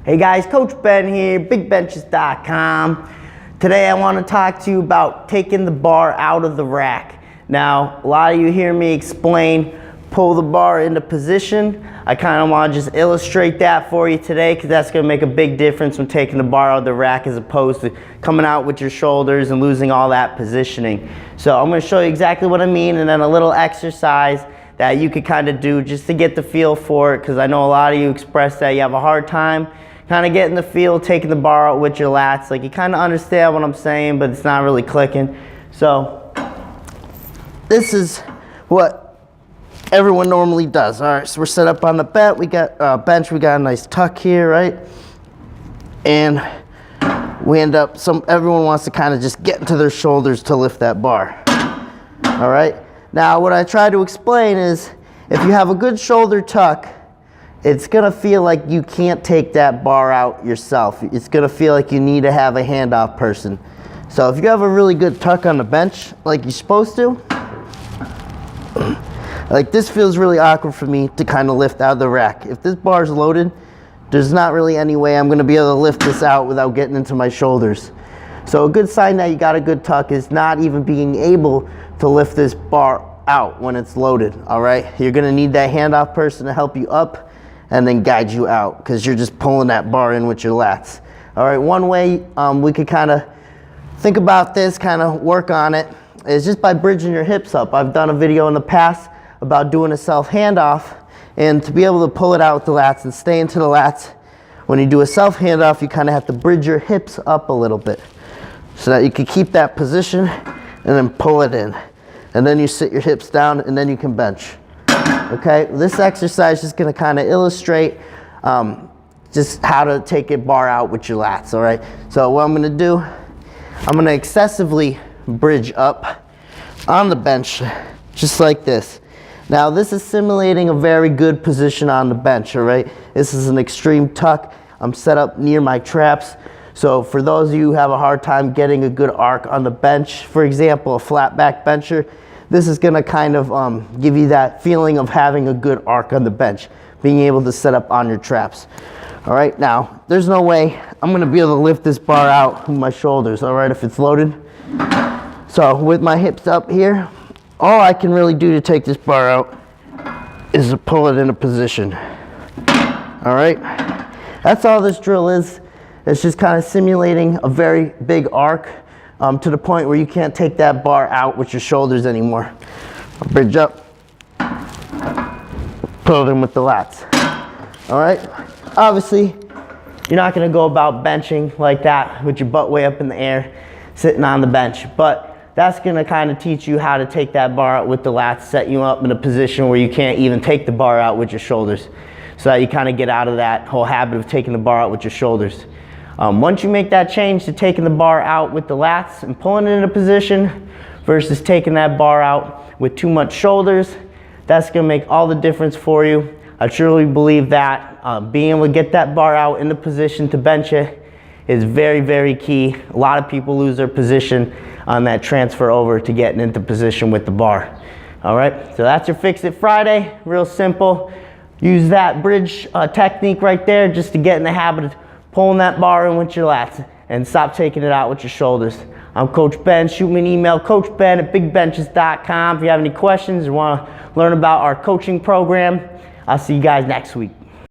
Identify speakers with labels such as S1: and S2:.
S1: Hey guys, Coach Ben here, bigbenchas.com. Today I want to talk to you about taking the bar out of the rack. Now, a lot of you hear me explain pull the bar into position. I kind of want to just illustrate that for you today because that's going to make a big difference when taking the bar out of the rack as opposed to coming out with your shoulders and losing all that positioning. So I'm going to show you exactly what I mean and then a little exercise that you could kind of do just to get the feel for it, because I know a lot of you express that you have a hard time kind of getting the feel, taking the bar out with your lats. Like, you kind of understand what I'm saying, but it's not really clicking. So this is what everyone normally does. All right, so we're set up on the bench. We got a nice tuck here, right? And we end up, everyone wants to kind of just get into their shoulders to lift that bar. All right. Now, what I try to explain is if you have a good shoulder tuck, it's going to feel like you can't take that bar out yourself. It's going to feel like you need to have a handoff person. So if you have a really good tuck on the bench, like you're supposed to, like this feels really awkward for me to kind of lift out of the rack. If this bar is loaded, there's not really any way I'm going to be able to lift this out without getting into my shoulders. So a good sign that you got a good tuck is not even being able to lift this bar out when it's loaded, all right? You're going to need that handoff person to help you up and then guide you out because you're just pulling that bar in with your lats. All right, one way we could kind of think about this, kind of work on it, is just by bridging your hips up. I've done a video in the past about doing a self handoff, and to be able to pull it out with the lats and stay into the lats, when you do a self handoff, you kind of have to bridge your hips up a little bit so that you can keep that position and then pull it in. And then you sit your hips down and then you can bench. Okay, this exercise is going to kind of illustrate just how to take a bar out with your lats, all right? So what I'm going to do, I'm going to excessively bridge up on the bench, just like this. Now this is simulating a very good position on the bench, all right? This is an extreme tuck. I'm set up near my traps. So for those of you who have a hard time getting a good arc on the bench, for example, a flat back bencher, this is going to kind of give you that feeling of having a good arc on the bench, being able to set up on your traps. All right, now there's no way I'm going to be able to lift this bar out with my shoulders, all right, if it's loaded. So with my hips up here, all I can really do to take this bar out is to pull it into position. All right, that's all this drill is. It's just kind of simulating a very big arc to the point where you can't take that bar out with your shoulders anymore. I'll bridge up, pull it in with the lats. All right, obviously you're not going to go about benching like that with your butt way up in the air sitting on the bench, but that's going to kind of teach you how to take that bar out with the lats, set you up in a position where you can't even take the bar out with your shoulders, so that you kind of get out of that whole habit of taking the bar out with your shoulders. Once you make that change to taking the bar out with the lats and pulling it into position versus taking that bar out with too much shoulders, that's going to make all the difference for you. I truly believe that being able to get that bar out into position to bench it is very, very key. A lot of people lose their position on that transfer over to getting into position with the bar. All right, so that's your Fix It Friday. Real simple. Use that bridge technique right there just to get in the habit of pulling that bar in with your lats and stop taking it out with your shoulders. I'm Coach Ben. Shoot me an email, coachben@bigbenchas.com. If you have any questions or want to learn about our coaching program, I'll see you guys next week.